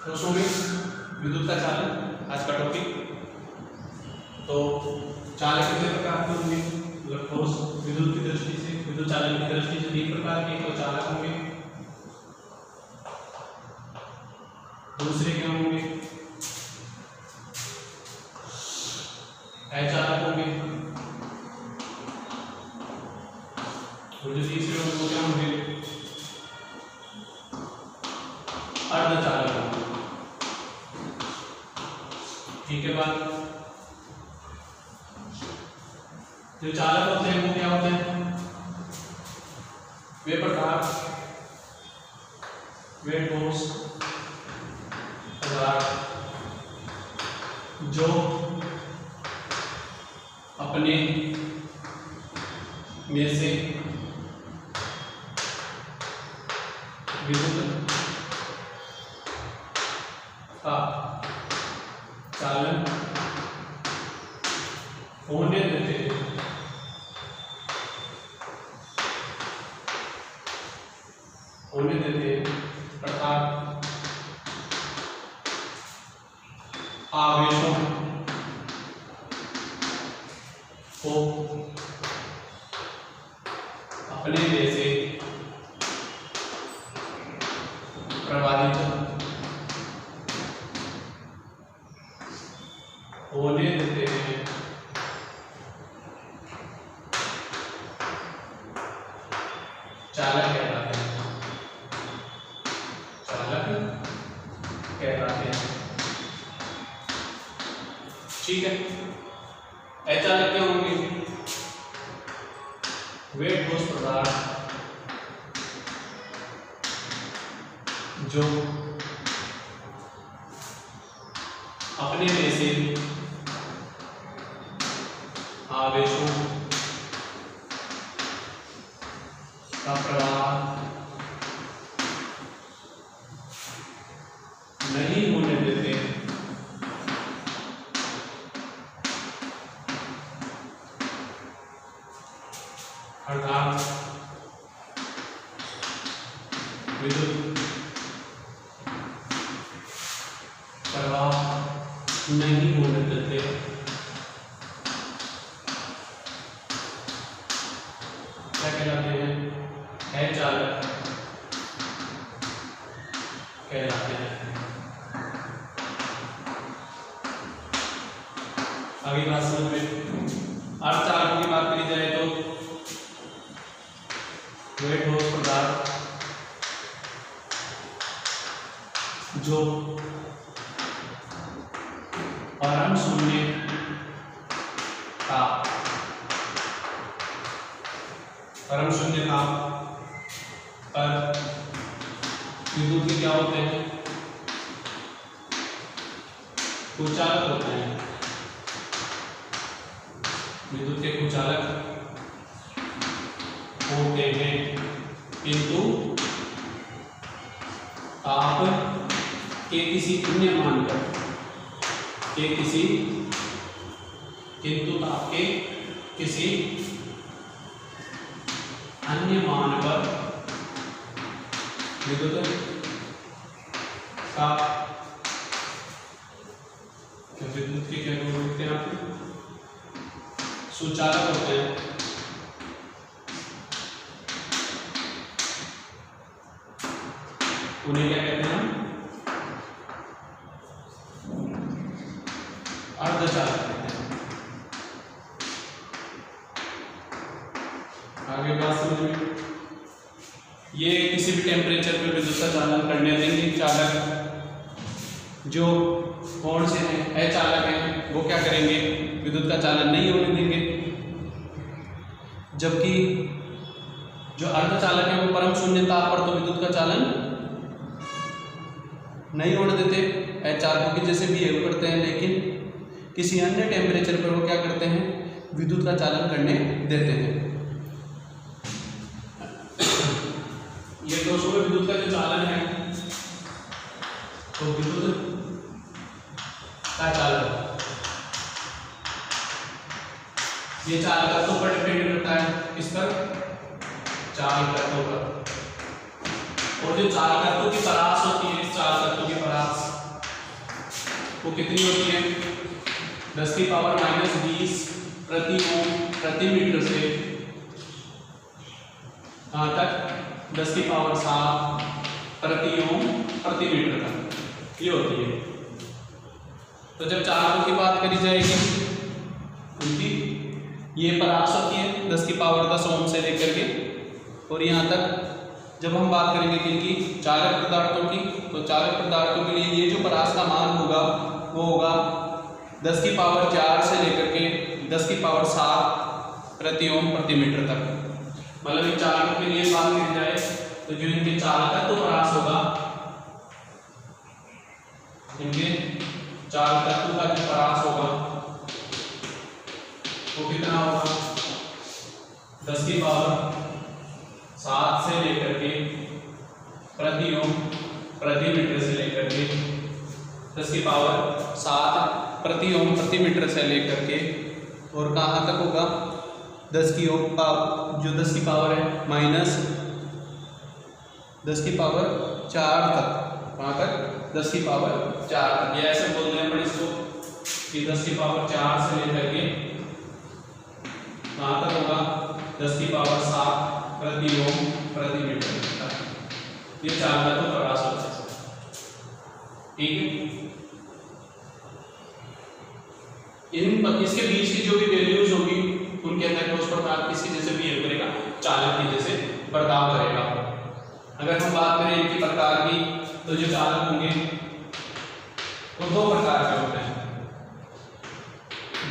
दोस्तों में विद्युत का चालन आज का टॉपिक। तो चालक कितने प्रकार के होंगे, मतलब ठोस विद्युत की दृष्टि से, विद्युत चालन की दृष्टि से 3 प्रकार के तो चालक होंगे। दूसरे क्या होंगे, अचालक होंगे। और जो तीसरे होंगे वो क्या होंगे, अर्धचालक होंगे। ठीक है बात। जो चालक होते हैं वो क्या होते हैं, वे प्रकार वे ठोस पदार्थ जो अपने में से विद्युत का चालन होने देते हैं। अर्थात आवेशों को अपने में से प्रवाहित होने देते हैं। चालक कहलाते हैं, चालक कहलाते हैं। ठीक है। अचालक क्या होंगे, वे ठोस पदार्थ जो अपने में से आवेशों का प्रवाह नहीं होने देते। अर्थात विद्युत प्रवाह नहीं होने देते। क्या कहलाते हैं, अचालक कहलाते हैं। अगली बात समझ में, अर्धचालकों की बात करी जाए तो वे ठोस पदार्थ जो परम शून्य पर विद्युत के क्या होते हैं, कुचालक होते हैं। विद्युत के कुचालक होते हैं, किंतु ताप के किसी अन्य मान पर किंतु ताप के किसी अन्य मान पर विद्युत का विद्युत के क्या होते हैं, आपके सुचालक होते हैं। उन्हें क्या कहते हैं, अर्धचालक कहते हैं। आगे बात समझ में, ये किसी भी टेम्परेचर पर विद्युत का चालन करने देंगे। चालक जो कौन से हैं, अचालक हैं, वो क्या करेंगे, विद्युत का चालन नहीं होने देंगे। जबकि जो अर्धचालक है वो परम शून्य ताप पर तो विद्युत का चालन नहीं होने देते, अचालकों की जैसे बिहेव करते हैं, लेकिन किसी अन्य टेम्परेचर पर वो क्या करते हैं, विद्युत का चालन करने देते हैं। ये दोस्तों में विद्युत का जो चालन है, तो विद्युत का चालन ये चालकत्व पर डिपेंड करता है, किस पर, चालकत्व पर। और जो चालकत्व की परास होती है, इस चालकत्व की परास वो कितनी होती है 10 की पावर -20 प्रति ओम प्रति मीटर से कहाँ तक 10 की पावर 7 प्रति ओम प्रति मीटर तक ये होती है। तो जब चालकों की बात करी जाएगी उनकी ये परास होती है 10 की पावर 10 ओम से लेकर के, और यहाँ तक जब हम बात करेंगे किनकी चालक पदार्थों की, तो चालक पदार्थों के लिए ये जो परास का मान होगा वो होगा 10 की पावर 4 से लेकर के 10 की पावर 7 प्रति ओम प्रति मीटर तक। मतलब इन चालकों के लिए बात की जाए तो जो इनके चालकत्व तो परास होगा, इनके चालकत्व का जो परास होगा वो कितना होगा 10 की पावर 7 से लेकर के प्रति ओम प्रति मीटर से लेकर के 10 की पावर 7 प्रति ओम प्रति मीटर से लेकर के, और कहाँ तक होगा 10 की ओम जो 10 की पावर है माइनस 10 की पावर 4 तक, कहाँ तक 10 की पावर 4 तक। ये ऐसे बोल रहे हैं इसको कि 10 की पावर 4 से लेकर के कहाँ तक होगा 10 की पावर 7 प्रति ओम प्रति मीटर तक। ये चालकत्व तो परास होता है, ठीक है। इसके बीच की जो भी वैल्यूज होगी उनके अंदर उस प्रकार किसी जैसे बिहेव करेगा, चालक की जैसे बर्ताव करेगा। अगर हम बात करें इनकी प्रकार की तो जो चालक होंगे वो दो प्रकार के होते हैं,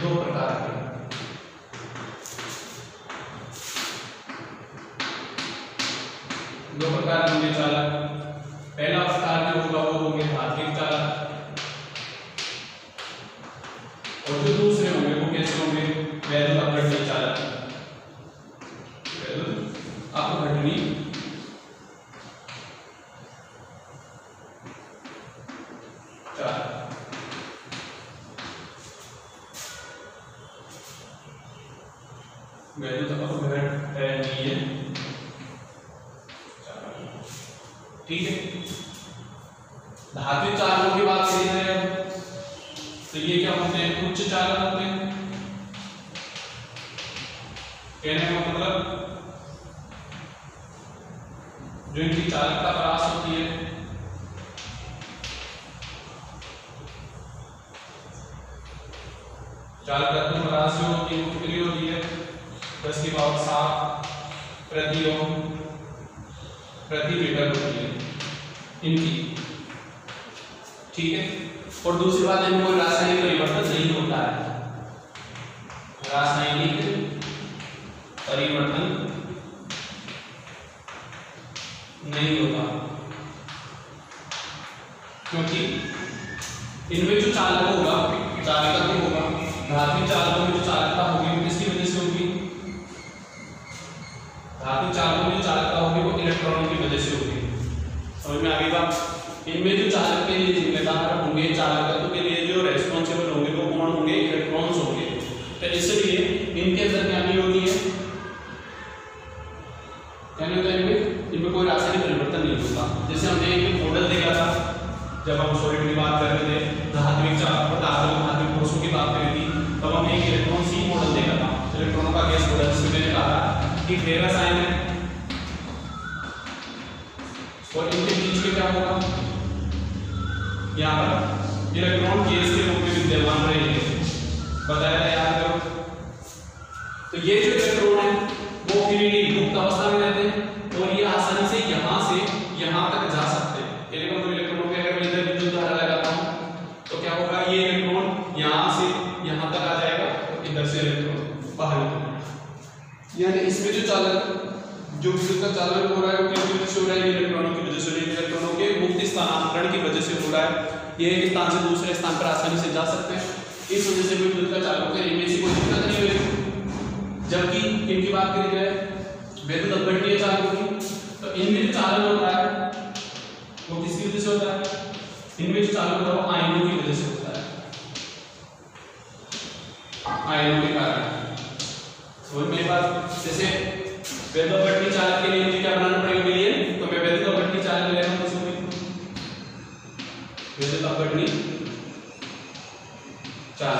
दो प्रकार के। दो प्रकार होंगे चालक। पहला प्रकार जो होगा वो होंगे धात्विक चालक, और जो दूसरे होंगे वो कैसे होंगे वैद्युत अपघटनीय चालक। वैद्युत अपघटनीय चालक। वैद्युत अपघटनीय, ठीक है। धात्विक चालकों की बात करी जाए तो ये क्या होते हैं उच्च चालक होते हैं। कहने का मतलब जो इनकी चालकता परास होती है चालकत्व परास जो होती है वो कितनी होती है 10 की पावर 7 प्रति ओम प्रति मीटर होती है इनकी, ठीक है। और दूसरी बात इनमें कोई रासायनिक परिवर्तन नहीं होता है, रासायनिक परिवर्तन नहीं होता, क्योंकि इनमें जो चालक होगा चालकत्व होगा, धात्विक चालकों में जो चालकता होगी वो किसकी वजह से होगी, धात्विक चालकों में जो चालकता होगी वो इलेक्ट्रॉनों की वजह से होगी। समझ में आ गई बात। इनमें जो चालक के लिए जिम्मेदार होंगे, चालकत्व के लिए जो रेस्पॉन्सिबल होंगे वो कौन होंगे, इलेक्ट्रॉन्स होंगे। तो इसलिए इनके अंदर क्या नहीं होती है, क्या नहीं होता इनमें कोई रासायनिक परिवर्तन नहीं होता। जैसे हमने एक मॉडल देखा था जब हम सॉलिड की बात कर रहे थे, धात्विक धात्विक कोषों की बात करी थी, तब हमने एक इलेक्ट्रॉन सी मॉडल देखा था, इलेक्ट्रॉनों का गैस मॉडल, जिसमें मैंने कहा था कि फेरस आयन है और इनके बीच में क्या होगा, यहाँ पर इलेक्ट्रॉन गैस के रूप में विद्यमान रहेंगे, बताया था, याद करो। तो ये जो इलेक्ट्रॉन है वो फ्रीली मुक्त अवस्था में रहते हैं और ये आसानी से यहाँ से यहाँ तक जा सकते हैं। इलेक्ट्रॉनों पे अगर मैं इधर विद्युत धारा लगाता हूँ तो क्या होगा, ये इलेक्ट्रॉन यहाँ से यहाँ तक आ जाएगा और इधर से इलेक्ट्रॉन बाहर निकलेगा। यानी इसमें जो चालक जो विद्युत का चालन हो रहा है वो किसकी वजह से हो रहा है, इलेक्ट्रॉनों की वजह से, इलेक्ट्रॉनों के मुक्त स्थानांतरण की वजह से हो रहा है। ये एक स्थान से दूसरे स्थान पर आसानी से जा सकते हैं, इस वजह से विद्युत का चालन होता है, इनमें से कोई दिक्कत नहीं होगी। जबकि इनकी बात करी जाए वैद्युत अपघटनीय चालकों की, तो इनमें जो चालन होता है वो किसकी वजह से होता है, इनमें जो चालन होता है वो आयनों की वजह से होता है, आयनों के कारण। समझ में बात। जैसे वैद्युत अपघटनीय चालक के लिए मुझे क्या बनाना पड़ेगा विलयन, तो मैं वैद्युत अपघटनीय चालक ले रहा हूं, इसमें वैद्युत अपघटनीय 4।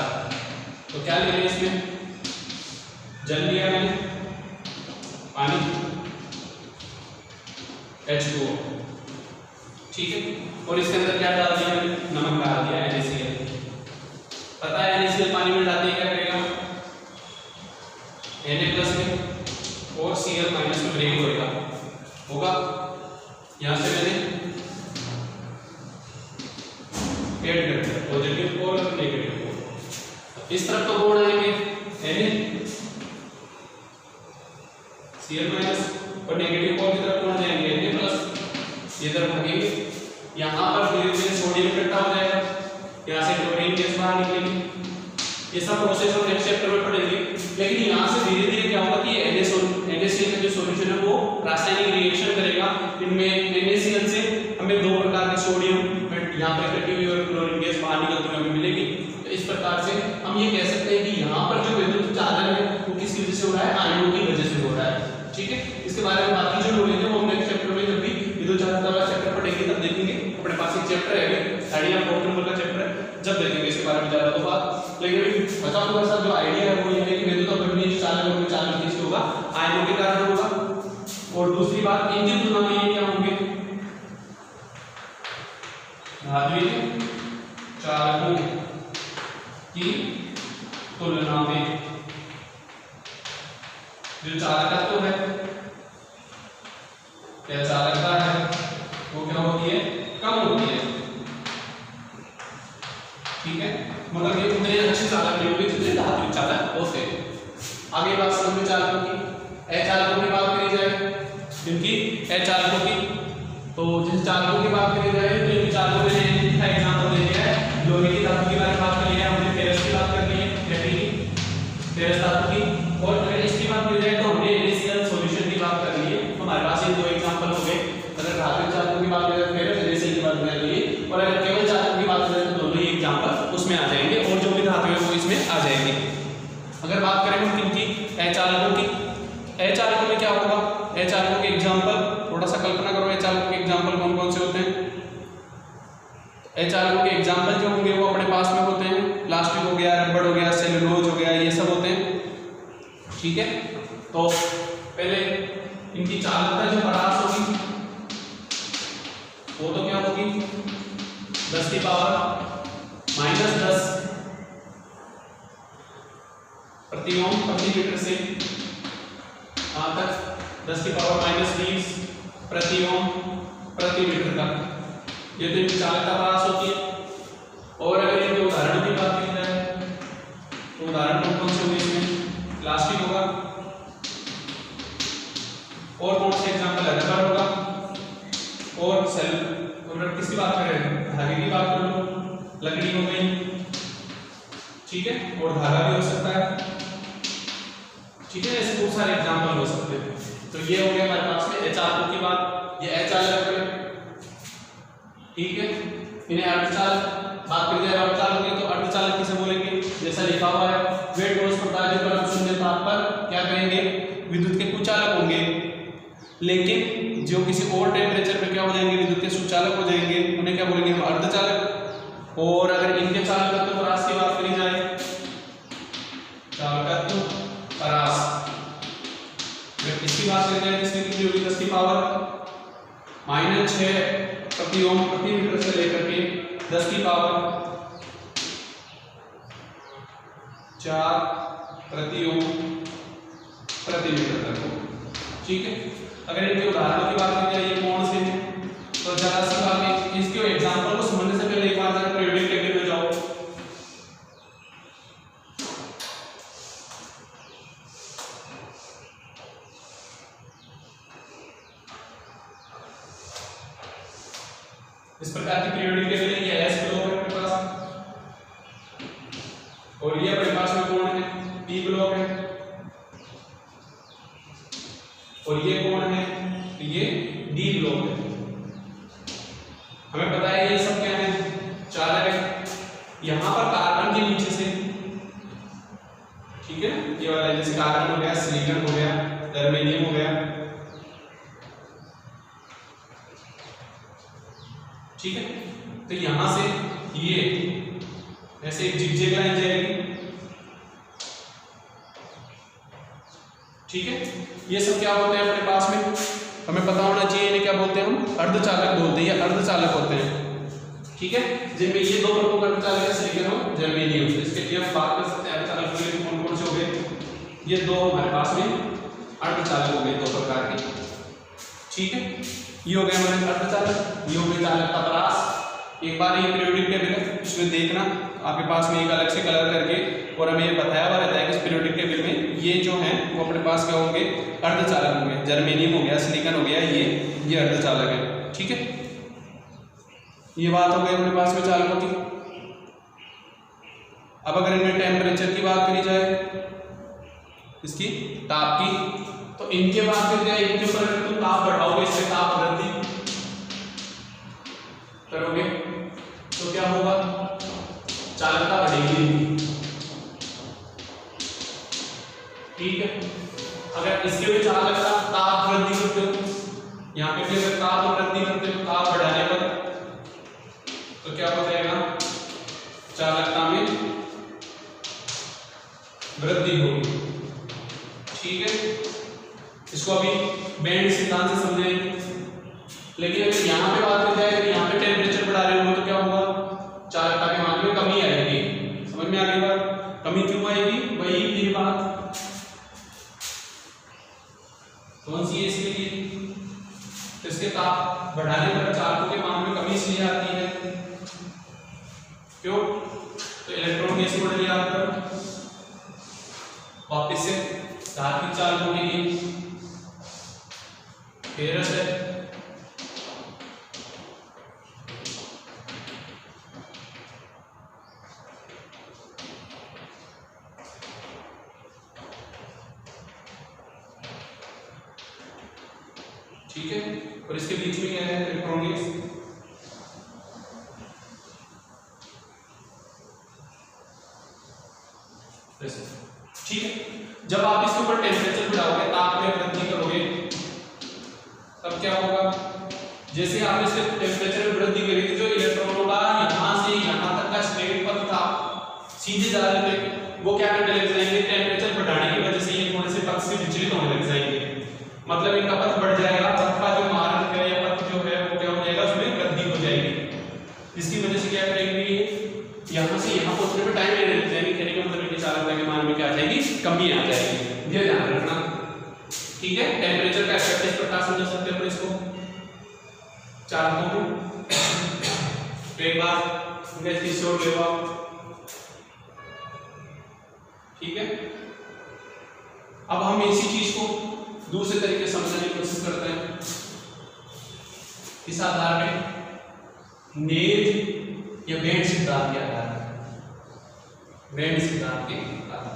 तो क्या ले लिया इसमें, जल लिया मैंने, पानी H2O, ठीक है। और इसके अंदर क्या डाल दिया मैंने, नमक डाल दिया NaCl। पता है NaCl पानी में डालते क्या करेगा, Na+ में और Cl- में ब्रेक होगा। यहां से मैंने ऐड कर दिया पॉजिटिव और नेगेटिव पोल। इस तरफ तो बोर्ड आएंगे Na Cl- और नेगेटिव पोल की तरफ कौन जाएंगे Na+, ये तरफ भागेंगे। यहाँ पर धीरे धीरे सोडियम इकट्ठा हो जाएगा, यहाँ से क्लोरीन गैस बाहर निकलेगी। ये सब प्रोसेस हम नेक्स्ट चैप्टर में पढ़ेंगे। लेकिन यहाँ से धीरे धीरे क्या होगा कि NaCl का जो सॉल्यूशन है वो रासायनिक रिएक्शन करेगा। इनमें NaCl से हमें 2 प्रकार के सोडियम यहाँ पे इकट्ठी हुई और क्लोरीन गैस बाहर निकलती हुई हमें मिलेगी। तो इस प्रकार से हम ये कह सकते हैं कि यहाँ पर जो विद्युत चालन है वो किसकी वजह से हो रहा है, आयनों की वजह से हो रहा है, ठीक है। इसके बारे में बाकी जो नॉलेज है वो हम नेक्स्ट चैप्टर में, जब भी विद्युत चालन वाला चैप्टर पढ़ेंगे तब देखेंगे। अपने पास एक चैप्टर है अभी आइडिया 4 नंबर का चैप्टर है, जब देखेंगे इसके बारे में ज्यादा तो बात। लेकिन अभी बचाव के साथ जो आइडिया है वो ये है कि विद्युत और गणनीय चालन में चालन किससे होगा, आयनों के कारण होगा। और दूसरी बात, इनकी तुलना में ये क्या होंगे, धात्विक चालकों की तुलना में जो चालकत्व है या चालकता है वो क्या होती है, कम होती है, ठीक है। मतलब ये उतने अच्छे चालक नहीं होंगे जितने धात्विक चालक होते हैं। आगे बात समझ में चालकों की, अचालकों की बात करी जाए, इनकी अचालकों की, तो जिन चालकों की बात करी जाए तो इन चालकों में एग्जांपल दे दिया है। लोहे की धातु की बात कर ली है हमने, फेरस की बात कर ली है, फेरस धातु की। और अगर इसकी बात की जाए तो हमने NaCl सॉल्यूशन की बात कर ली है। हमारे पास ये 2 एग्जांपल हो गए। अगर धात्विक चालकों की बात करें फेरस, NaCl की बात कर ली है, और अगर केवल चालकों की बात करें तो दोनों ही एग्जांपल उसमें आ जाएंगे और जो भी धातु है वो इसमें आ जाएंगे। अगर बात करें हम किनकी, अचालकों की, अचालकों में क्या होगा, अचालकों के एग्जांपल थोड़ा सा कल्पना करो, अचालकों के एग्जांपल कौन कौन से होते हैं। अचालकों के एग्जांपल जो होंगे वो अपने पास में होते हैं, प्लास्टिक हो गया, रबड़ हो गया, सेलुलोज हो गया, ये सब होते हैं, ठीक है। तो पहले इनकी चालकता जो परास होगी वो तो क्या होगी, 10 की पावर -10 प्रति ओम प्रति मीटर से कहां तक, 10 की पावर -20 प्रति ओम प्रति मीटर तक। ये तो इनकी चालकता परास होती है। और अगर इनके उदाहरणों की बात की जाए तो उदाहरण कौन से होंगे इसमें, प्लास्टिक होगा, और कौन से एग्जांपल है, रबर होगा, और सेल, और किसकी बात करें, धागे की बात कर लो, लकड़ी हो गई, ठीक है, और धागा भी हो सकता है, ठीक है। ऐसे बहुत सारे एग्जांपल हो सकते हैं। तो ये हो गया हमारे पास में अचालकों की बात, ये अचालक है, ठीक है। इन्हें अर्धचालक बात करी जाए, अर्धचालक है तो अर्धचालक किसे बोलेंगे, जैसा लिखा हुआ है वेट रोज प्रकाश पर शून्य ताप पर क्या करेंगे, विद्युत के कुचालक होंगे। लेकिन जो किसी और टेम्परेचर पे क्या हो जाएंगे, विद्युत के सुचालक हो जाएंगे, उन्हें क्या बोलेंगे हम, अर्धचालक। और अगर इनके चालकत्व परास की बात करी जाए, चालकत्व परास, अगर इसकी बात करी जाए जिसमें कितनी होगी, 10 की पावर -6 प्रति ओम प्रति मीटर से लेकर के 10 की पावर 4 प्रति ओम प्रति मीटर तक हो, ठीक है। अगर इनके उदाहरणों की बात की जाए ये कौन से हैं, तो जरा सी बात, इसके एग्जांपल को समझने से पहले एक बार जरा पीरियोडिक टेबल में जाओ। इस प्रकार की पीरियोडिक टेबल है, ये S ब्लॉक है अपने पास, और ये अपने पास में कौन है, P ब्लॉक है, और ये कौन है, ये D ब्लॉक है। हमें पता है ये सब क्या है, चालक है। यहां पर कार्बन के नीचे से, ठीक है, ये वाला जैसे कार्बन हो गया, सिलिकॉन हो गया, जर्मेनियम हो गया, ठीक है। तो यहां से ये ऐसे एक जिगजैग लाइन जाएगी, ठीक है। ये सब क्या होते हैं अपने पास में, हमें पता होना चाहिए इन्हें क्या बोलते हैं, हम अर्धचालक बोलते हैं या अर्धचालक होते हैं, ठीक है। जिनमें ये दो प्रमुख अर्धचालक है, सिलिकॉन और जर्मेनियम। इसके लिए हम बात कर सकते हैं अर्धचालक के कौन कौन से हो गए। ये दो हमारे पास में अर्धचालक हो गए, दो प्रकार के, ठीक है। ये हो गए हमारे अर्धचालक, ये हो गए चालक का परास। एक बार ये पीरियोडिक टेबल है, इसमें देखना आपके पास में एक अलग से कलर करके, और हमें ये बताया हुआ रहता है कि इस पीरियोडिक टेबल में ये जो है वो अपने पास क्या होंगे, अर्धचालक होंगे। जर्मेनियम हो गया, सिलिकॉन हो गया, ये अर्धचालक है, ठीक है। ये बात हो गई अपने पास में चालकों की। अब अगर इनमें टेम्परेचर की बात करी जाए, इसकी ताप की, तो इनके बाद फिर क्या, इनके ऊपर तुम ताप बढ़ाओगे, इससे ताप वृद्धि करोगे तो क्या होगा, चालकता बढ़ेगी, ठीक है। अगर इसके भी चालकता ताप वृद्धि करते हो, यहाँ पे भी अगर ताप वृद्धि करते हो, ताप बढ़ाने पर तो क्या हो जाएगा, चालकता में वृद्धि होगी, ठीक है। इसको अभी बैंड सिद्धांत से समझेंगे। लेकिन अगर यहाँ पे बात की जाए, अगर यहाँ पे टेम्परेचर बढ़ा रहे हो तो क्या होगा, चालकता के मान में कमी आएगी। समझ में आ गई बात, कमी क्यों आएगी, वही फिर बात कौन सी है इसके लिए, तो इसके ताप बढ़ाने पर चालकों के मान में कमी इसलिए आती है, क्यों, तो इलेक्ट्रॉन कैसे बढ़ लिया आपका, वापिस से धात्विक चालकों के लिए फेरस है, ठीक है। और इसके बीच में क्या है, इलेक्ट्रॉनिक्स, ठीक है। जब आप इसके ऊपर टेम्परेचर बढ़ाओगे, ताप में वृद्धि करोगे, तब क्या होगा, जैसे आपने इसके टेम्परेचर में वृद्धि करी, जो इलेक्ट्रॉनों का यहाँ से यहाँ तक का स्ट्रेट पथ था, सीधे जा रहे थे, वो क्या करने लग जाएंगे, टेम्परेचर बढ़ाने की वजह से ये थोड़े से पथ से विचलित होने लग जाएंगे, मतलब इनका पथ बढ़ जाएगा, पथ का जो मार्ग है या पथ जो है वो क्या हो जाएगा, उसमें वृद्धि हो जाएगी। इसकी वजह से क्या करेंगे, यहाँ से यहाँ पहुंचने में टाइम लेने लग जाएंगे, कहने का मतलब चालकता के मान में क्या आ जाएगी, कमी आ जाएगी, ये ध्यान रखना, ठीक है। टेम्परेचर का इफेक्ट इस प्रकार समझ सकते हैं इसको, चालकों को एक बार गैस छोड़ ले, ठीक है। अब हम इसी चीज को दूसरे तरीके से समझने की कोशिश करते हैं, इस आधार पे नेज या बैंड सिद्धांत के आधार पर, बैंड सिद्धांत के आधार पर।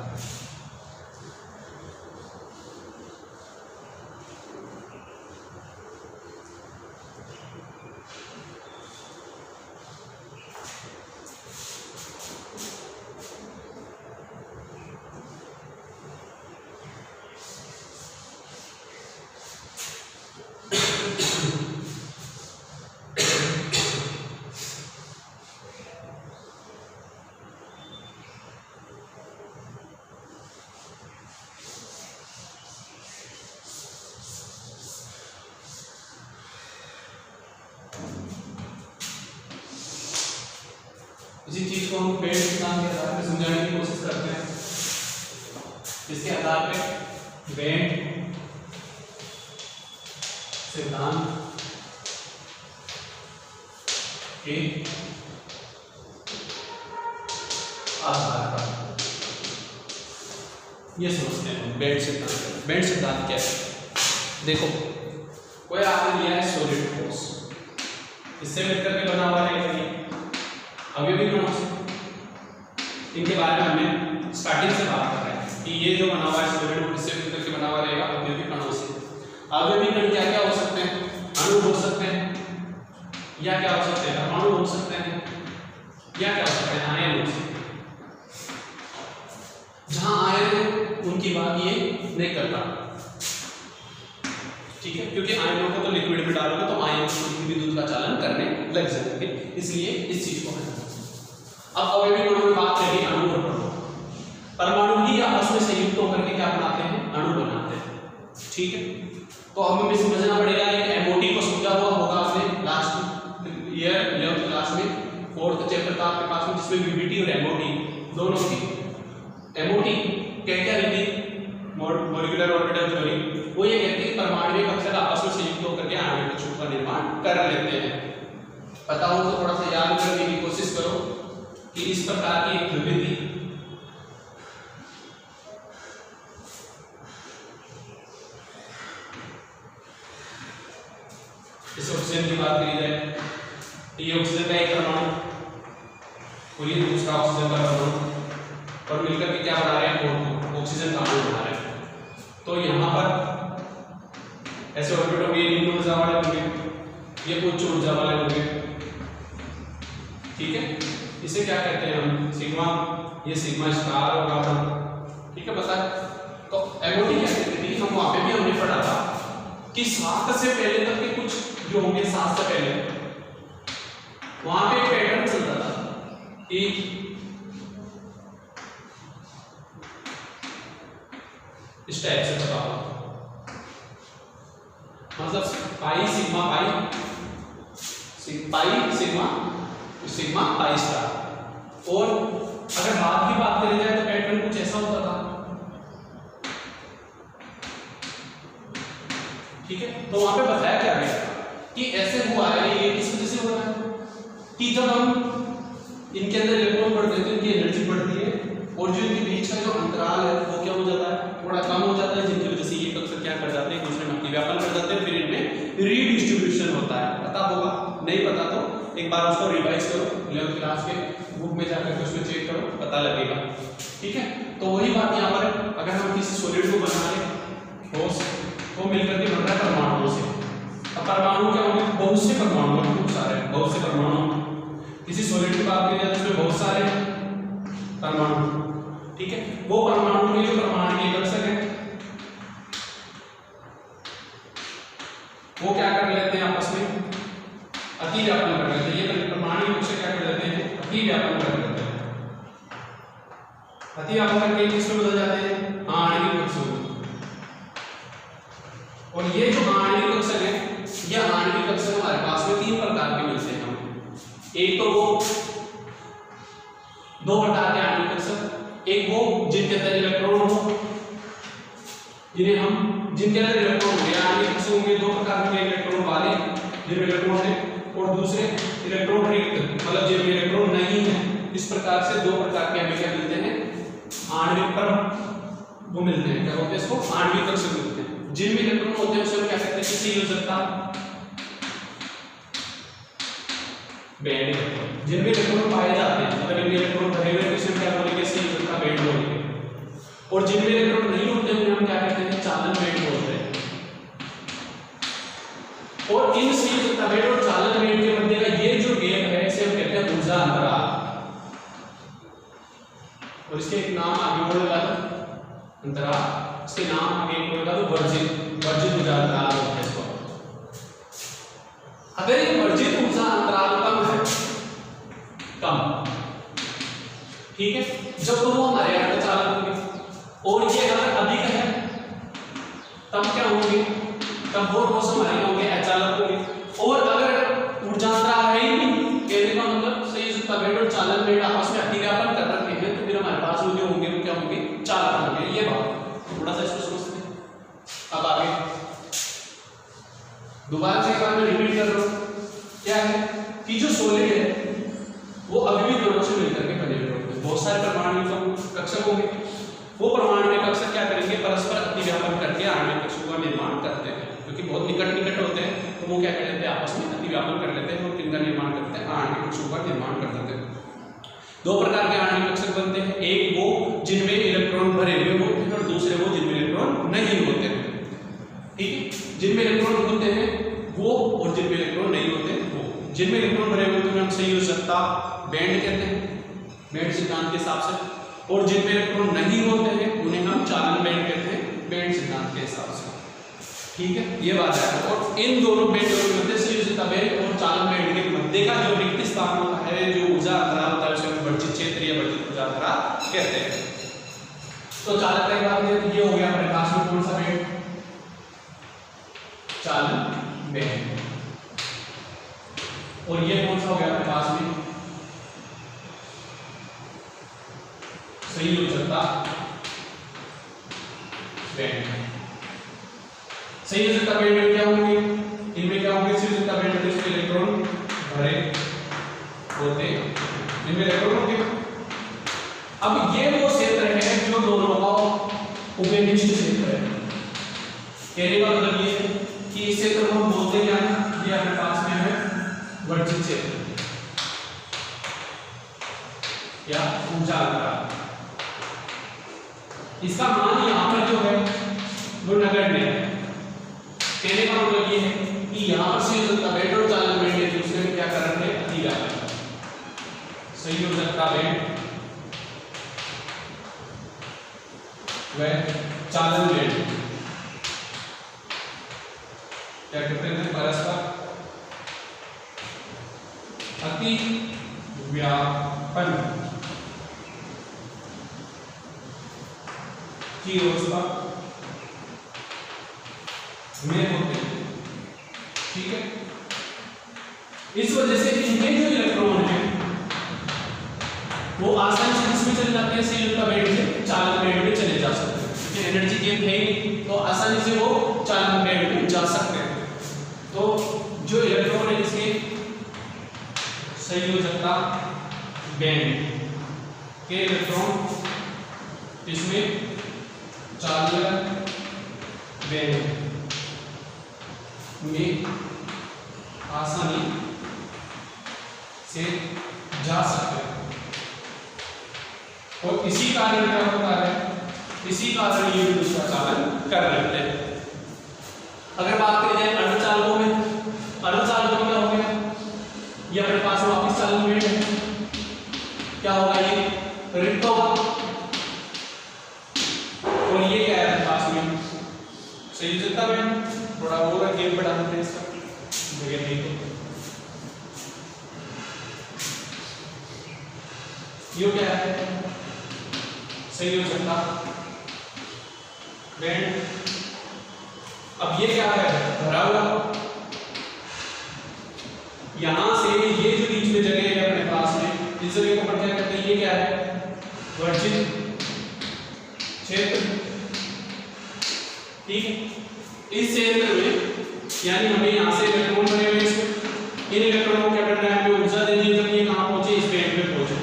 इसी चीज को हम बैंड सिद्धांत के आधार पर समझाने की कोशिश करते हैं। इसके आधार पे बैंड सिद्धांत के आधार पर ये समझते हैं बैंड सिद्धांत। बैंड सिद्धांत क्या है, देखो कोई आपने लिया है सॉलिड ठोस, इससे मिलकर के बना हुआ है अवयवी कणों से, इनके बारे में हमने स्टार्टिंग से बात कर रहे हैं कि ये जो बना हुआ है सॉलिड ठोस, इससे मिलकर के बना हुआ रहेगा अवयवी कणों से। अवयवी कण क्या क्या हो सकते हैं, अणु हो सकते हैं, या क्या हो सकते हैं, अणु हो सकते हैं, या क्या हो सकते हैं, आयन हो सकते हैं। जहां आयन है उनकी बात ये नहीं करता, ठीक है, क्योंकि आयनों को तो लिक्विड में डालोगे तो आयन विद्युत का चालन करने लग जाएंगे, इसलिए इस चीज को हटाना। अब अवयवी गुणों में बात करेंगे अणु और परमाणु। परमाणु ही आपस में संयुक्त होकर के क्या बनाते हैं, अणु बनाते हैं। ठीक है, तो हमें समझना पड़ेगा एक एमओटी को समझा हुआ होगा आपने लास्ट ईयर 11th क्लास में 4th चैप्टर था आपके पास में, जिसमें वीबीटी और एमओटी दोनों थी। एमओटी क्या रहती है, मॉलिक्यूलर ऑर्बिटल थ्योरी, वो ये कहती है परमाणु कक्षक आपस में संयुक्त होकर के आणविक कक्षों का निर्माण कर लेते हैं। पता हो तो थोड़ा सा याद करने की कोशिश करो कि इस प्रकार की एक थ्योरी थी। इस ऑक्सीजन की बात करी जाए, ये ऑक्सीजन का एक परमाणु और ये दूसरा ऑक्सीजन का परमाणु, और मिलकर के क्या बना रहे हैं, ऑक्सीजन का अणु बना रहे हैं। तो यहाँ पर ऐसे ऑर्बिटल में निम्न ऊर्जा वाले होंगे, ये उच्च ऊर्जा वाले होंगे। ठीक है, इसे क्या कहते हैं हम, सिग्मा, ये सिग्मा स्टार होगा। ठीक है, पता है। तो एमओटी क्या कहती थी, हम वहां पे भी हमने पढ़ा था कि 7 से पहले तक के कुछ जो होंगे, 7 से पहले वहां पे एक पैटर्न चलता था कि इस टाइप से पता हो, मतलब pi sigma pi, pi sigma sigma pi star. और अगर बाद की बात करी जाए तो पैटर्न कुछ ऐसा होता था। ठीक है, तो वहां पे बताया क्या गया कि ऐसे हुआ है, ये किस वजह से हो रहा है कि जब हम इनके अंदर इलेक्ट्रॉन बढ़ते हैं तो इनकी एनर्जी बढ़ती है, और जो इनके बीच का जो अंतराल है वो क्या हो जाता है, थोड़ा कम हो जाता है, जिनकी वजह से ये कक्षक क्या कर जाते हैं, दूसरे में अतिव्यापन कर जाते हैं, फिर इनमें रीडिस्ट्रीब्यूशन होता है। पता होगा, नहीं पता तो एक बार उसको रिवाइज करो, 11th क्लास के बुक में जाकर के उसको चेक करो, पता लगेगा। ठीक है, तो वही बात यहाँ पर, अगर हम किसी सॉलिड को बना रहे ठोस, तो मिलकर के बन रहा है परमाणुओं से। अब परमाणु क्या होंगे, बहुत से परमाणु, खूब सारे, बहुत से परमाणु। किसी सॉलिड की बात की जाए तो उसमें बहुत सारे परमाणु। ठीक है, वो परमाणु के जो परमाणु कक्षक है वो क्या कर लेते हैं, आपस में अतिव्यापन कर लेते हैं। ये परमाणु कक्षक क्या कर लेते हैं, अतिव्यापन कर लेते हैं। अतिव्यापन करके किसमें बदल जाते हैं, आणविक कक्षक। और ये जो आणविक कक्षक है, ये आणविक कक्षक हमारे पास में 3 प्रकार के मिलते हैं। एक तो वो 2 प्रकार के आणविक कक्षक, एक वो जिनके अंदर इलेक्ट्रॉन हो, जिनके अंदर इलेक्ट्रॉन होंगे, आणविक कक्षक होंगे 2 प्रकार के, इलेक्ट्रॉन वाले जिनमें इलेक्ट्रॉन है, और दूसरे इलेक्ट्रॉन रिक्त, मतलब जिनमें इलेक्ट्रॉन नहीं है। इस प्रकार से 2 प्रकार के हमें क्या मिलते हैं, आणविक पर वो मिलते हैं, क्या होते हैं, इसको आणविक कक्षक मिलते हैं। जिनमें इलेक्ट्रॉन होते हैं उसे हम क्या कहते हैं, किसी हो सकता बैंड। जिनमें इलेक्ट्रॉन पाए जाते हैं, अगर इनमें इलेक्ट्रॉन भरे हुए तो क्या बोलेंगे, सी हो सकता बैंड बोलेंगे। और जिनमें इलेक्ट्रॉन नहीं होते उन्हें हम क्या कहते हैं, चालन बैंड बोलते हैं। और इन सी हो सकता बैंड और चालन बैंड के मध्य का ये जो गैप है, इसे हम कहते हैं ऊर्जा अंतराल। और इसके एक नाम आगे बोल लगा दो, अंतराल, इसके नाम आगे बोल लगा दो वर्जित ऊर्जा अंतराल होता है इसको। अगर ये वर्जित ऊर्जा अंतराल कम है, कम, ठीक है, जब तो वो हमारे अर्धचालक होंगे। और ये अगर अधिक है तब क्या होंगे, तब वो ठोस हमारे होंगे, अचालक होंगे। और अगर ऊर्जा अंतराल है ही नहीं, कहने का मतलब सही सुता बेड और चालन बेड आपस में अतिव्यापन कर रखे हैं, तो फिर हमारे पास जो होंगे वो क्या होंगे, चालक होंगे। ये बात थोड़ा सा इसको समझते हैं। अब आगे दोबारा से एक बार मैं रिपीट कर रहा हूँ, क्या है कि जो सॉलिड है वो अभी भी दोनों से मिलकर के बने हुए होते हैं। बहुत सारे परमाणु कक्षक होंगे, वो परमाणु कक्षक क्या करेंगे, परस्पर अतिव्यापन करके आणविक कक्षकों का निर्माण करते हैं, क्योंकि बहुत निकट होते हैं, तो वो क्या कर लेते हैं, आपस में अतिव्यापन कर लेते हैं और किनका निर्माण करते हैं, आणविक कक्षकों का निर्माण कर देते हैं। 2 प्रकार के आणविक कक्षक बनते हैं, एक वो जिनमें इलेक्ट्रॉन भरे हुए होते हैं और दूसरे वो जिनमें इलेक्ट्रॉन नहीं होते हैं। ठीक है, जिनमें इलेक्ट्रॉन होते हैं वो और जिनमें इलेक्ट्रॉन नहीं होते वो। जिनमें इलेक्ट्रॉन भरे हुए होते हैं हम संयोजकता बैंड कहते हैं, बैंड सिद्धांत के हिसाब से। और जिनमें इलेक्ट्रॉन नहीं होते हैं उन्हें हम चालन बैंड कहते हैं, बैंड सिद्धांत के हिसाब से। ठीक है, ये बात है। और इन दोनों बैंड के मध्य संयोजकता बैंड और चालन बैंड के मध्य का जो रिक्त स्थान होता है, जो ऊर्जा अंतराल होता है, उसे हम वर्जित कहते हैं। तो चालक का बात करें, ये हो गया हमारे पास में कौन सा बेंड, चालन बेंड। और ये कौन सा हो गया अपने पास में, संयोजकता बेंड। संयोजकता बेंड में क्या होंगे, इनमें क्या होंगे, संयोजकता बेंड में इसमें इलेक्ट्रॉन भरे होते, इनमें इलेक्ट्रॉन होंगे। अब ये वो क्षेत्र है जो दोनों का उभयनिष्ठ क्षेत्र है। कहने का मतलब ये कि इस क्षेत्र को हम बोलते क्या है, ये अपने पास में है वर्जित क्षेत्र या ऊंचा अंतराल। इसका मान यहां पर जो है वो नगण्य है। कहने का मतलब ये है कि यहां पर संयोजकता बेंड और चालन बेंड एक दूसरे में क्या कर रहे हैं, अति जा रहे हैं। संयोजकता बेंड वह चालन बेंड क्या कहते हैं, परस्पर अति व्यापन की अवस्था में होते हैं। ठीक है, इस वजह से इनके जो इलेक्ट्रॉन है वो आसानी से किसमें चले जाते हैं, संयोजकता बेंड से चालन बेंड में चले जा सकते हैं। क्योंकि एनर्जी गेन है ही, तो आसानी से वो चालन बेंड में जा सकते हैं। तो जो इलेक्ट्रॉन है इसके संयोजकता बेंड के इलेक्ट्रॉन इसमें चालन बेंड में आसानी से जा सकते हैं। और इसी कारण क्या होता है, इसी कारण ये दूसरा चालन कर लेते हैं। अगर बात करें जाए अर्धचालकों में, अर्धचालकों में क्या हो गया, ये अपने पास वापस चालन बेंड है, क्या होगा, ये रिक्त होगा। और ये क्या है अपने पास में संयोजकता बेंड। थोड़ा होगा गेम बढ़ा देते हैं इसका, जगह नहीं तो ये क्या है, संयोजकता बेंड। अब ये क्या है, भरा हुआ। यहां से ये जो बीच में जगह है अपने पास में, इस जगह को क्या कहते हैं, ये क्या है, वर्जित क्षेत्र। ठीक है, इस क्षेत्र में यानी हमें यहां से इलेक्ट्रॉन बने हुए हैं, इन इलेक्ट्रॉनों को क्या करना है, हमें ऊर्जा देनी है जब ये कहां पहुंचे, इस बेंड पे पहुंचे।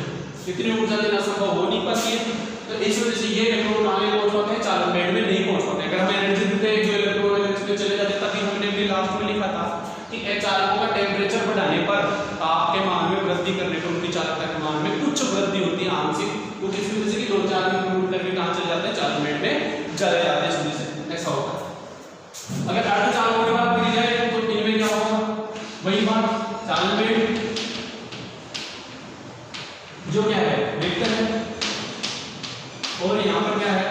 इतनी ऊर्जा देना संभव हो नहीं पाती है, तो इस वजह से ये इलेक्ट्रॉन आगे पहुंच पाते हैं, चालन बेंड में नहीं पहुंच पाते। अगर हमें एनर्जी देते हैं, जो इलेक्ट्रॉन है इसमें चले जाते, तभी हमने भी लास्ट में लिखा था कि चालकों का टेम्परेचर बढ़ाने पर ताप के मान में वृद्धि करने पर उनकी चालकता के मान में कुछ वृद्धि होती है आंशिक, क्योंकि इस वजह से कि 2-4 मिनट करके कहां चले जाते हैं, चालन बेंड में चले जाते हैं। इस वजह से ऐसा होता है। अगर अर्धचालकों की बात करी जाए तो इनमें क्या होगा, वही बात, चालन बेंड जो क्या है, रिक्त है, और यहां पर क्या है,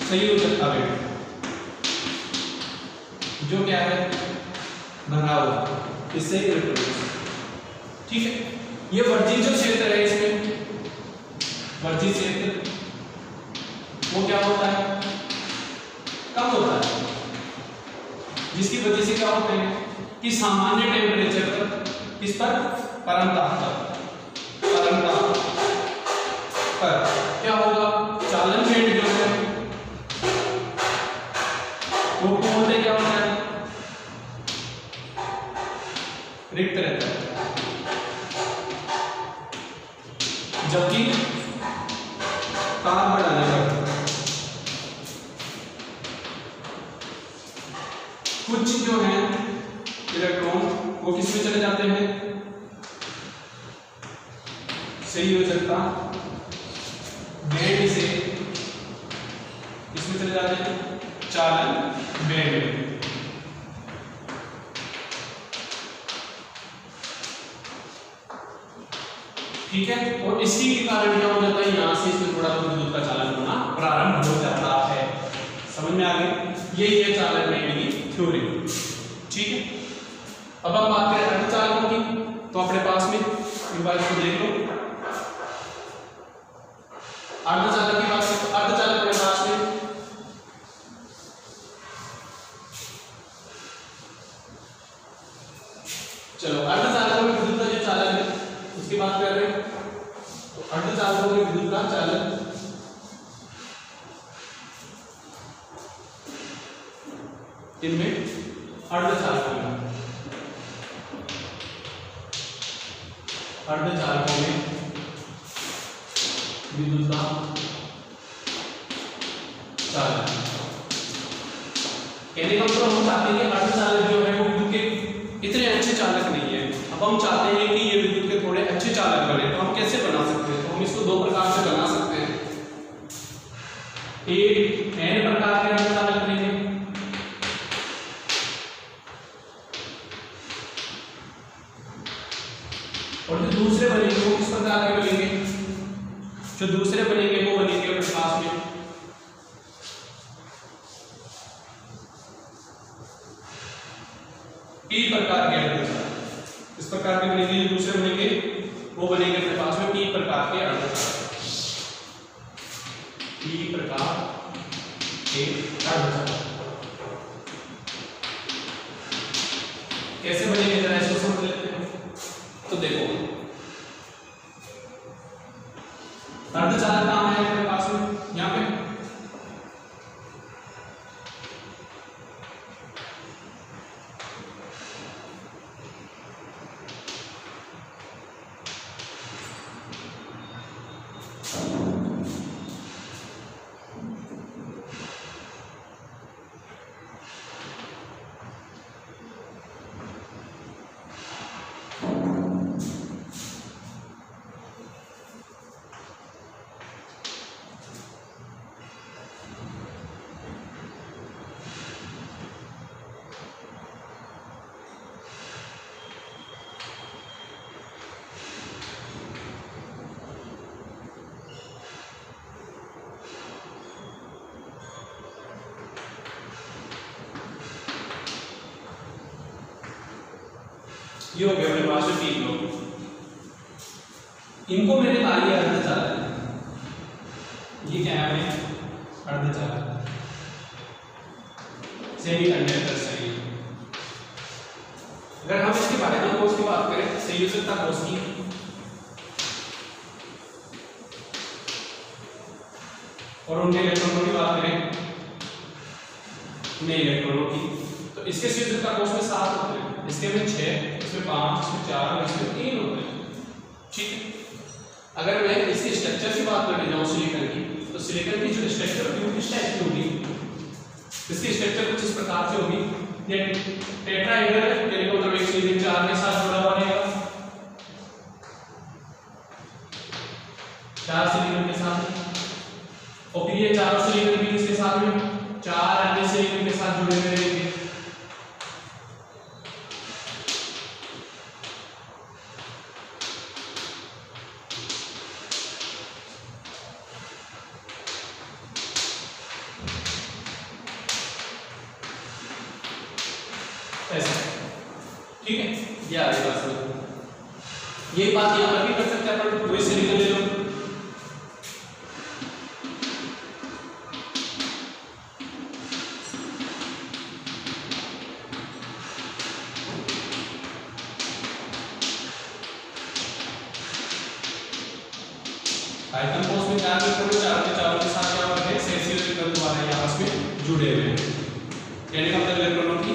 संयोजकता बेंड जो क्या है, भरा हुआ, इससे इलेक्ट्रॉन। ठीक है, ये वर्जित जो क्षेत्र है, इसमें वर्जित क्षेत्र वो क्या होता है, कम होता है, जिसकी वजह से क्या होता है कि सामान्य टेम्परेचर पर, इस पर परमताप पर क्या होगा, चालन बेंड जो है वो कौन से क्या होता है, रिक्त रहता है। जबकि ताप बढ़ाने पर कुछ जो है इलेक्ट्रॉन वो किसमें चले जाते हैं, संयोजकता बेंड से किसमें चले जाते हैं, चालन बेंड। ठीक है, और इसी के कारण क्या हो जाता है, यहां से इसमें थोड़ा विद्युत का चालन होना प्रारंभ हो जाता है। समझ में आ गई, यही है चालन बेंड की थ्योरी। ठीक है, अब हम बात करें अर्धचालकों की, तो अपने पास में इन बात को देख लो। अर्धचालक की बात करें तो अर्धचालक के पास में चलो अर्धचालकों में विद्युत का जो चालक है उसकी बात कर रहे हैं। तो अर्धचालकों में विद्युत का चालक इनमें अर्धचालकों में विद्युत का चालक कहने का मतलब हम चाहते हैं कि अर्धचालक जो है वो विद्युत के इतने अच्छे चालक नहीं है। अब हम चाहते हैं कि ये विद्युत के थोड़े अच्छे चालक बने, तो हम कैसे बना सकते हैं? तो हम इसको दो प्रकार से बना सकते हैं। एक n प्रकार के अर्धचालक बनेंगे और जो दूसरे बनेंगे वो किस प्रकार के बनेंगे? जो दूसरे बनेंगे वो बनेंगे प्रकाश में p प्रकार के अर्धचालक। इस प्रकार के बनेंगे, जो दूसरे बनेंगे वो बनेंगे प्रकाश में p प्रकार के अर्धचालक। p प्रकार के अर्धचालक कैसे बनेंगे जरा इसको समझ लेते हैं। तो देखो अर्धचालक कहां है अपने पास में? यहां पे ये हो गया अपने पास में तीन लोग, इनको मैंने कहा ये अर्धचालक, ये क्या है? अर्धचालक सेमीकंडक्टर सही। अगर हम इसके बारे में कोर्स की बात करें, संयोजकता कोर्स की, और उनके इलेक्ट्रॉनों की बात करें, उन्हें इलेक्ट्रॉनों की, तो इसके संयोजकता कोर्स में 7 होते हैं, इसके में 6, इसमें 5, इसमें 4 और इसमें 3 होते हैं। ठीक है, अगर मैं इसके स्ट्रक्चर की बात करने जाऊं सिलिकॉन की, तो सिलिकॉन की जो स्ट्रक्चर होगी वो किस टाइप की होगी? इसकी स्ट्रक्चर कुछ इस प्रकार से होगी। ये टेट्राहेड्रल है, यानी कि मतलब एक सिलिकॉन 4 के साथ जुड़ा हुआ रहेगा, 4 सिलिकॉन के साथ, और फिर ये चारों सिलिकॉन भी इसके साथ में 4 अन्य सिलिकॉन के साथ जुड़े हुए रहेंगे। ठीक है, ये आगे बात समझो। ये बात यहां पर भी कर सकते हैं अपन, कोई सिलिकॉन ले लो, आयतन को उसमें 4 चारों के साथ क्या होता है? सेल्सियस इलेक्ट्रॉन द्वारा ये आपस में जुड़े हुए हैं, यानी कि मतलब इलेक्ट्रॉनों की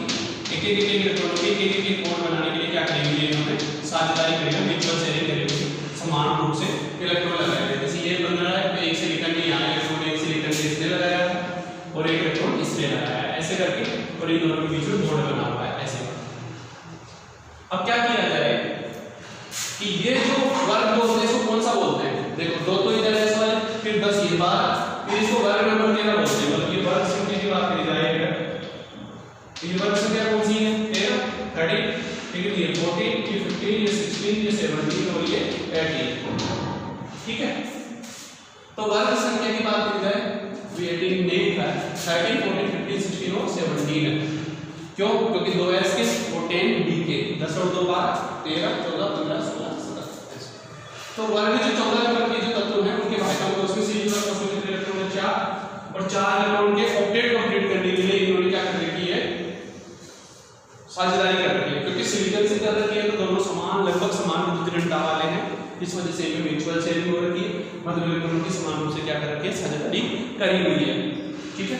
एक इलेक्ट्रॉनों की एक कोण बनाने के लिए क्या करेंगे? इन्होंने साझेदारी करेंगे, म्यूचुअल शेयरिंग करेंगे, समान रूप से इलेक्ट्रॉन लगाएंगे। जैसे ये बन रहा है तो एक सिलिकॉन ने यहाँ इलेक्ट्रॉन, एक सिलिकॉन ने इसने लगाया और एक इलेक्ट्रॉन इसने लगाया, ऐसे करके, और इन दोनों के बीच में बॉन्ड बना हुआ है ऐसे। अब क्या किया जाए कि ये जो वर्ग बोलते हैं इसको कौन सा बोलते हैं? देखो 2 तो इधर ऐसा है, फिर 10 ये बार, फिर इसको वर्ग नंबर 13 बोलते हैं। मतलब ये वर्ग संख्या की बात करी जाए, ये वर्ग संख्या कौन सी है? 13, 13, ठीक है, ये 14, ये 15, ये 16, ये 17 और ये 18। ठीक है, तो वर्ग संख्या की बात करी जाए तो 18 नहीं लिखा है, 13, 14, 15, 16 और 17 है। क्यों? क्योंकि 2s के और 10 d के, 10 और 2 12, 13, 14, 15, 16, 17। तो वर्ग जो 14 नंबर के जो तत्व हैं उनके भाज्यों को उसमें से लगभग समान विद्युत ऋणता वाले हैं, इस वजह से इनमें म्यूचुअल शेयरिंग हो रखी है, मतलब इलेक्ट्रॉनों की समान रूप से क्या कर रखी है, साझेदारी करी हुई है। ठीक है,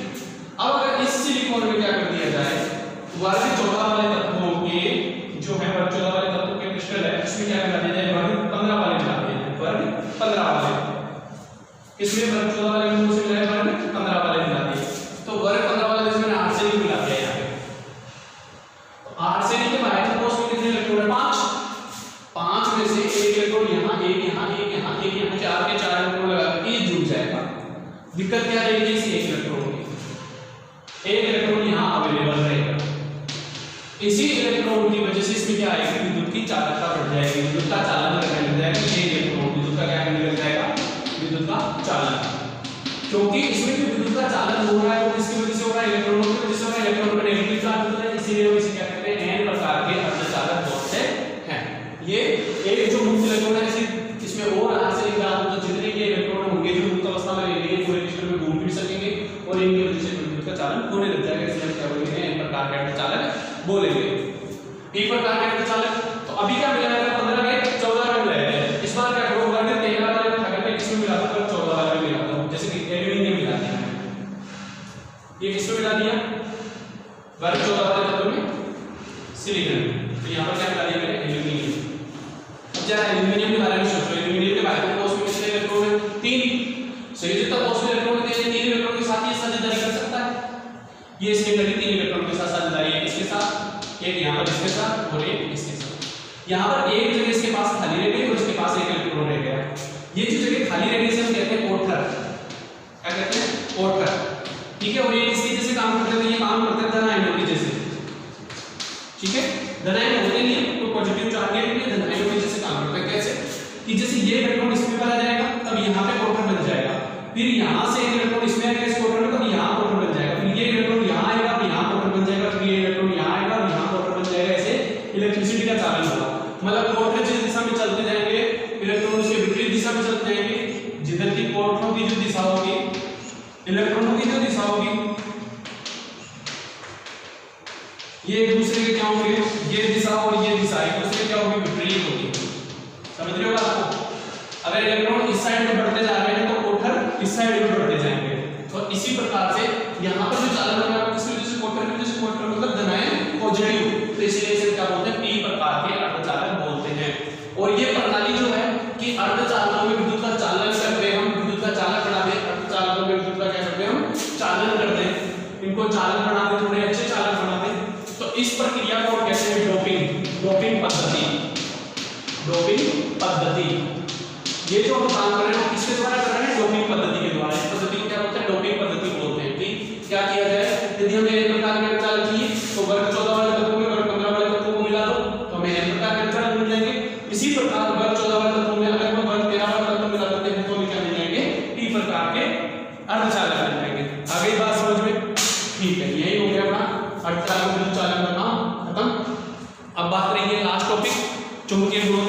अब अगर इस सिलिकॉन में क्या कर दिया जाए, वर्ग 14 वाले तत्वों के जो है वर्ग 14 वाले तत्वों के क्रिस्टल है, इसमें क्या मिला दिया जाए, वर्ग 15 वाले मिला दिए जाए, वर्ग 15 वाले, इसमें वर्ग 14 वाले में से मिला है, वर्ग 15 वाले मिला दिए, तो वर्ग 15 वाले इसमें आर्सेनिक मिला दिया यहाँ पे। तो आर्सेनिक के बाहर तो उसमें कितने इलेक्ट्रॉन है, 5 में से एक इलेक्ट्रॉन यहाँ, एक यहाँ, एक यहाँ, एक यहाँ, 4 के 4 इलेक्ट्रॉन लगा के ये जुड़ जाएगा। दिक्कत क्या रहेगी इस एक इलेक्ट्रॉन की, एक इलेक्ट्रॉन यहाँ अवेलेबल रहेगा, इसी इलेक्ट्रॉन की वजह से इसमें क्या आएगी, विद्युत की चालकता बढ़ जाएगी, विद्युत का चालन करने लग जाएगा, ये इलेक्ट्रॉन विद्युत का क्या करने लग जाएगा, विद्युत का चालन, क्योंकि इसमें जो विद्युत का चालन हो रहा है वो किसकी वजह से हो रहा है, इलेक्ट्रॉनों की वजह से हो रहा है, इलेक्ट्रॉन का नेगेटिव चार्ज होता है, इसीलिए हम इसे क्या कहते हैं, n प्रकार के अर्धचालक होते हैं। ये एक जो मुक्त इलेक्ट्रॉन है, इसमें और आर्सेनिक धातु तो जितने ये इलेक्ट्रॉन होंगे जो मुक्त अवस्था में रहेंगे पूरे क्रिस्टल में घूम फिर सकेंगे और इनकी वजह से विद्युत का चालन होने लग जाएगा, इसलिए क्या बोलेंगे, n प्रकार के अर्धचालक बोलेंगे। p प्रकार के अर्धचालक, तो अभी क्या मिला है, 15 के 14 में मिला है, इस बार क्या करो, वर्ग 13 वाले में था करके किसमें मिला था, 14 वाले में मिला था, जैसे कि एल्यूमिनियम मिला दिया, ये किसमें मिला दिया, वर्ग 14 वाले तत्व में सिलिकॉन, तो यहाँ पर क्या मिला दिया मैंने, एल्यूमिनियम। अब जरा एल्यूमिनियम के बारे में सोचो, एल्यूमिनियम के बारे में उसमें कितने इलेक्ट्रॉन है, 3, सही तो उसमें इलेक्ट्रॉन कितने, 3 इलेक्ट्रॉन के साथ ये साझेदारी कर सकता है, ये इसके करीब 3 इलेक्ट्रॉन के साथ साझेदारी है, इसके साथ एक, यहाँ पर इसके साथ और एक इसके साथ। यहाँ पर एक जगह इसके पास खाली रह गई और इसके पास एक इलेक्ट्रॉन रह गया, ये जो जगह खाली रह गई हम कहते हैं ओठर, क्या कहते हैं, ओठर। ठीक है, और ये किसकी जैसे काम करते हैं, ये काम करते हैं धन आयनों की जैसे, ठीक है, धन आयन होते नहीं है, तो पॉजिटिव चार्ज के लिए धन आयनों की जैसे काम करते हैं, कैसे कि जैसे ये इलेक्ट्रॉन इसमें चला जाएगा तब यहाँ पे ओठर बन जाएगा, फिर यहाँ से एक इलेक्ट्रॉन इसमें आएगा इस ओठर में, तब यहाँ ओठर बन जाएगा, फिर ये इलेक्ट्रॉन यहाँ आएगा, यहाँ ओठर बन जाएगा, फिर ये इलेक्ट्रॉन यहाँ आएगा और यहाँ ओठर बन जाएगा, ऐसे इलेक्ट्रिसिटी का चालन होगा। मतलब ओठर जिस दिशा में चलते जाएंगे, इलेक्ट्रॉन उसके विपरीत दिशा में चलते जाएंगे, जिधर की ओठरों की जो दिशा होगी, इलेक्ट्रॉनों की जो दिशा होगी, ये एक दूसरे के क्या होंगे, ये दिशा और ये दिशा एक दूसरे क्या होगी, विपरीत होगी, समझ रहे हो आपको। अगर इलेक्ट्रॉन इस साइड में बढ़ते जा रहे हैं तो ओठर इस साइड में बढ़ते जाएंगे, तो इसी प्रकार से यहाँ पर जो चालन होगा किसकी वजह से, ओठर की वजह से, ओठर मतलब धन आयन पॉजिटिव, तो इसीलिए इसे क्या बोलते हैं, p प्रकार के अर्धचालक बोलते हैं। और ये प्रणाली जो है कि अर्धचालकों में विद्युत का चालन करते हैं, हम विद्युत का चालक बना दे, अर्धचालकों में विद्युत का क्या करते हैं, हम चालन करते हैं, इनको चालन बना दे, थोड़े अच्छे चालक बना दे, तो इस प्रक्रिया को कहते हैं डोपिंग, डोपिंग पद्धति, डोपिंग पद्धति। ये जो हम काम कर रहे हैं किसके द्वारा कर रहे हैं, डोपिंग पद्धति के द्वारा। इस पद्धति को क्या बोलते हैं, डोपिंग पद्धति बोलते हैं। कि क्या किया जाए, यदि हमें एक प्रकार के अर्धचालक चाहिए तो वर्ग 14 वाले तत्वों में वर्ग 15 वाले तत्वों को मिला दो तो हमें एक प्रकार के अर्धचालक मिल जाएंगे। इसी प्रकार वर्ग 14 वाले तत्वों में अगर हम वर्ग 13 वाले तत्व मिला देते हैं तो हमें क्या मिल जाएंगे, p प्रकार के अर्धचालक मिल जाएंगे। आ गई बात समझ में, ठीक है, यही हो गया अपना अर्धचालक विद्युत चालन का काम खत्म। अब बात रही है लास्ट टॉपिक, चुंबकीय गुणों